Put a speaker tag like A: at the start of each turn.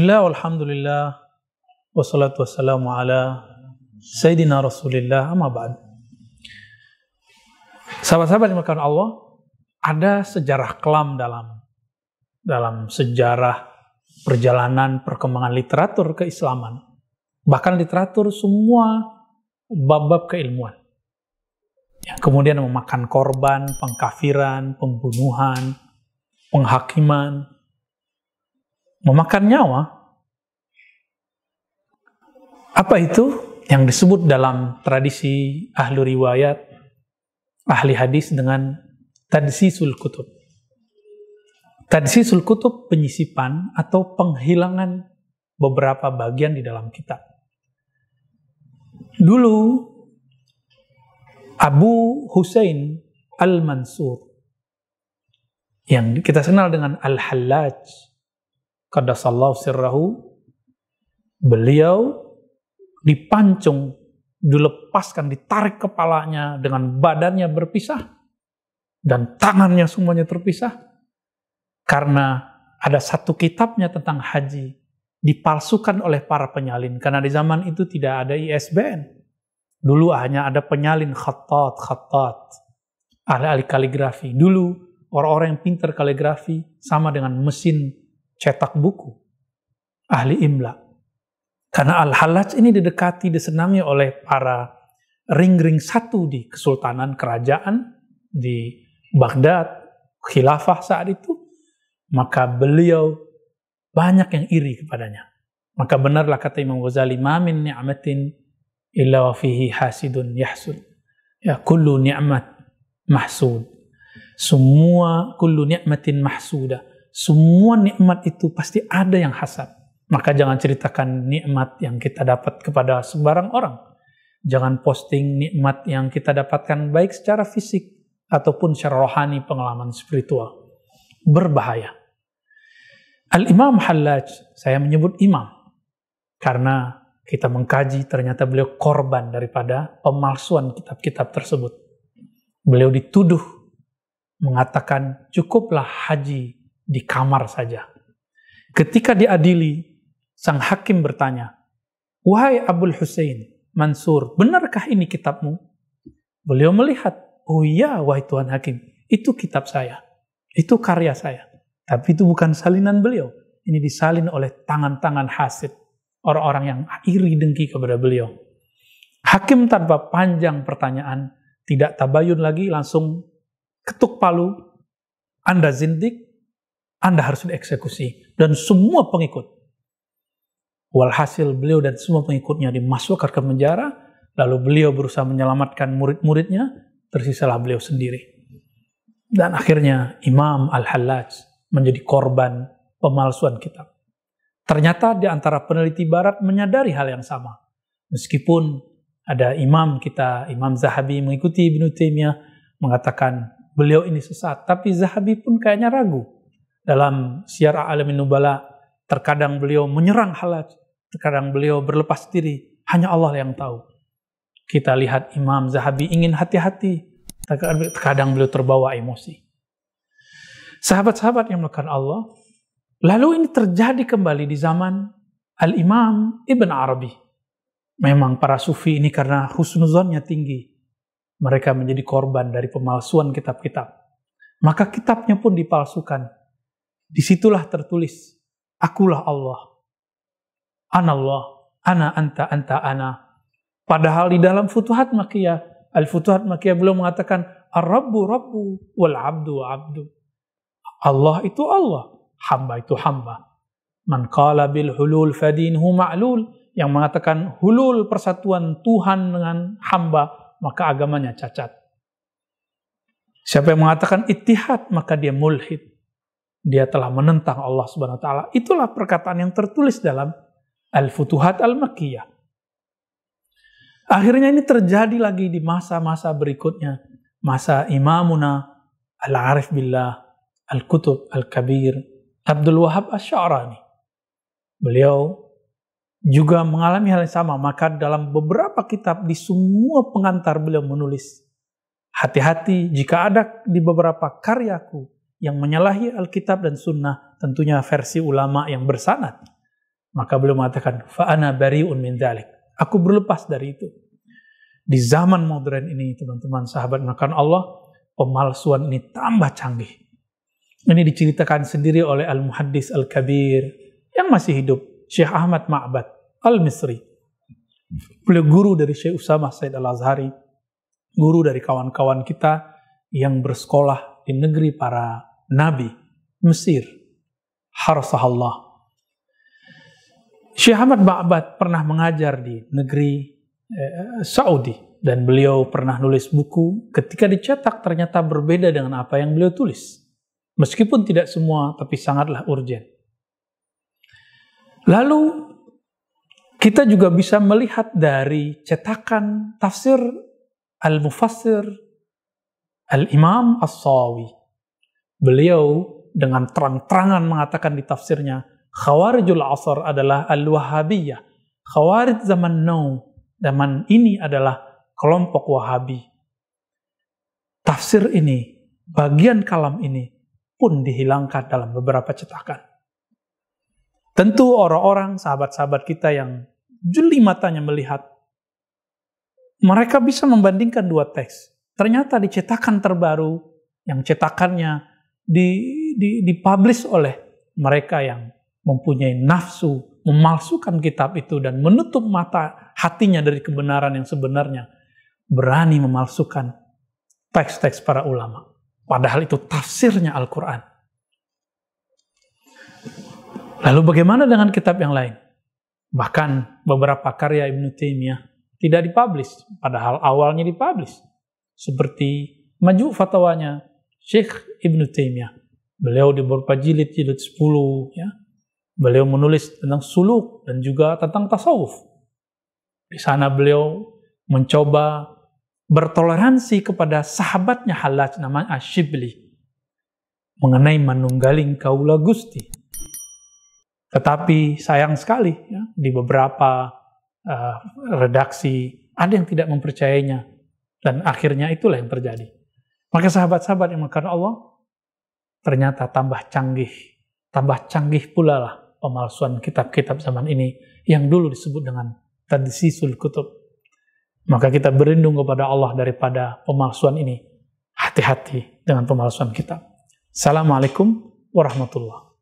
A: Bismillah, walhamdulillah, wassalatu wassalamu ala Sayyidina Rasulillah, amma ba'd. Sahabat-sahabat yang dimuliakan Allah, ada sejarah kelam dalam sejarah perjalanan perkembangan literatur keislaman. Bahkan literatur semua bab-bab keilmuan. Yang kemudian memakan korban, pengkafiran, pembunuhan, penghakiman, memakan nyawa. Apa itu yang disebut dalam tradisi ahli riwayat, ahli hadis dengan tadsisul kutub. Tadsisul kutub penyisipan atau penghilangan beberapa bagian di dalam kitab. Dulu Abu Husain Al-Mansur yang kita kenal dengan Al-Hallaj qaddasallahu sirrahu, beliau dipancung, dilepaskan, ditarik kepalanya dengan badannya berpisah dan tangannya semuanya terpisah karena ada satu kitabnya tentang haji dipalsukan oleh para penyalin, karena di zaman itu tidak ada ISBN. Dulu hanya ada penyalin khattat, ahli kaligrafi. Dulu orang-orang yang pintar kaligrafi sama dengan mesin cetak buku, ahli imla. Karena Al-Hallaj ini didekati, disenangi oleh para ring-ring satu di kesultanan kerajaan di Baghdad, khilafah saat itu, maka beliau banyak yang iri kepadanya. Maka benarlah kata Imam Ghazali, ma min ni'matin illa wa fihi hasidun yahsud. Ya, kullu ni'mat mahsud. Semua kullu ni'matin mahsudah. Semua nikmat itu pasti ada yang hasad. Maka jangan ceritakan nikmat yang kita dapat kepada sembarang orang. Jangan posting nikmat yang kita dapatkan baik secara fisik ataupun secara rohani, pengalaman spiritual. Berbahaya. Al-Imam Hallaj, saya menyebut imam karena kita mengkaji ternyata beliau korban daripada pemalsuan kitab-kitab tersebut. Beliau dituduh mengatakan cukuplah haji di kamar saja. Ketika diadili, sang hakim bertanya, "Wahai Abul Husain Mansur, benarkah ini kitabmu?" Beliau melihat, "Oh iya, wahai Tuan Hakim, itu kitab saya, itu karya saya." Tapi itu bukan salinan beliau. Ini disalin oleh tangan-tangan hasid, orang-orang yang iri dengki kepada beliau. Hakim tanpa panjang pertanyaan, tidak tabayun lagi, langsung ketuk palu, Anda zindik, Anda harus dieksekusi. Dan semua pengikut. Walhasil beliau dan semua pengikutnya dimasukkan ke penjara, lalu beliau berusaha menyelamatkan murid-muridnya, tersisalah beliau sendiri. Dan akhirnya Imam Al-Hallaj menjadi korban pemalsuan kitab. Ternyata di antara peneliti barat menyadari hal yang sama. Meskipun ada imam kita, Imam Zahabi mengikuti Ibnu Taimiyah, mengatakan beliau ini sesat, tapi Zahabi pun kayaknya ragu. Dalam Syiar A'lamin Nubala, terkadang beliau menyerang Hallaj, terkadang beliau berlepas diri, hanya Allah yang tahu. Kita lihat Imam Zahabi ingin hati-hati, terkadang beliau terbawa emosi. Sahabat-sahabat yang melakukan Allah, lalu ini terjadi kembali di zaman Al-Imam Ibn Arabi. Memang para sufi ini karena husnuzonnya tinggi, mereka menjadi korban dari pemalsuan kitab-kitab. Maka kitabnya pun dipalsukan. Disitulah tertulis, akulah Allah, anallah, ana anta anta ana. Padahal di dalam Futuhat Makkiyah, Al-Futuhat Makkiyah belum mengatakan ar-rabbu rabbu wal abdu abdu. Allah itu Allah, hamba itu hamba. Man qala bil hulul fadinhu ma'lul, yang mengatakan hulul persatuan Tuhan dengan hamba, maka agamanya cacat. Siapa yang mengatakan ittihad, maka dia mulhid. Dia telah menentang Allah Subhanahu wa taala. Itulah perkataan yang tertulis dalam Al-Futuhat Al-Makkiyah. Akhirnya ini terjadi lagi di masa-masa berikutnya. Masa Imamuna Al-Arif Billah Al-Kutub Al-Kabir Abdul Wahab Asy-Sya'rani. Beliau juga mengalami hal yang sama. Maka dalam beberapa kitab, di semua pengantar beliau menulis, hati-hati jika ada di beberapa karyaku yang menyalahi Alkitab dan Sunnah, tentunya versi ulama yang bersanad, Maka beliau mengatakan, fa'ana bari'un min dzalik. Aku berlepas dari itu. Di zaman modern ini, teman-teman sahabat melakukan Allah, pemalsuan ini tambah canggih. Ini diceritakan sendiri oleh Al-Muhaddis Al-Kabir yang masih hidup, Syekh Ahmad Ma'bad Al-Misri. Beliau guru dari Syekh Usamah Said Al-Azhari, guru dari kawan-kawan kita yang bersekolah di negeri para nabi, Mesir. Harasahallah. Syekh Ahmad Ma'bad pernah mengajar di negeri Saudi, dan beliau pernah nulis buku. Ketika dicetak ternyata berbeda dengan apa yang beliau tulis. Meskipun tidak semua, tapi sangatlah urgent. Lalu kita juga bisa melihat dari cetakan tafsir Al-Mufassir Al-Imam As-Sawi. Beliau dengan terang-terangan mengatakan di tafsirnya, Khawarijul Asr adalah Al-Wahabiyah. Khawarij zaman now, zaman ini adalah kelompok Wahabi. Tafsir ini, bagian kalam ini pun dihilangkan dalam beberapa cetakan. Tentu orang-orang, sahabat-sahabat kita yang jeli matanya melihat, mereka bisa membandingkan dua teks. Ternyata di cetakan terbaru, yang cetakannya dipublish oleh mereka yang mempunyai nafsu memalsukan kitab itu dan menutup mata hatinya dari kebenaran yang sebenarnya, berani memalsukan teks-teks para ulama. Padahal itu tafsirnya Al-Quran. Lalu bagaimana dengan kitab yang lain? Bahkan beberapa karya Ibnu Taimiyah tidak dipublish, padahal awalnya dipublish. Seperti Maju' Fatwanya Syekh Ibnu Taimiyah. Beliau di beberapa jilid 10, ya. Beliau menulis tentang suluk dan juga tentang tasawuf. Di sana beliau mencoba bertoleransi kepada sahabatnya Hallaj namanya Asyibli mengenai manunggaling kaula Gusti. Tetapi sayang sekali, ya, di beberapa redaksi ada yang tidak mempercayainya, dan akhirnya itulah yang terjadi. Maka sahabat-sahabat yang melakukan Allah, ternyata tambah canggih pula lah pemalsuan kitab-kitab zaman ini yang dulu disebut dengan tadsisul kutub. Maka kita berlindung kepada Allah daripada pemalsuan ini. Hati-hati dengan pemalsuan kitab. Assalamualaikum warahmatullahi wabarakatuh.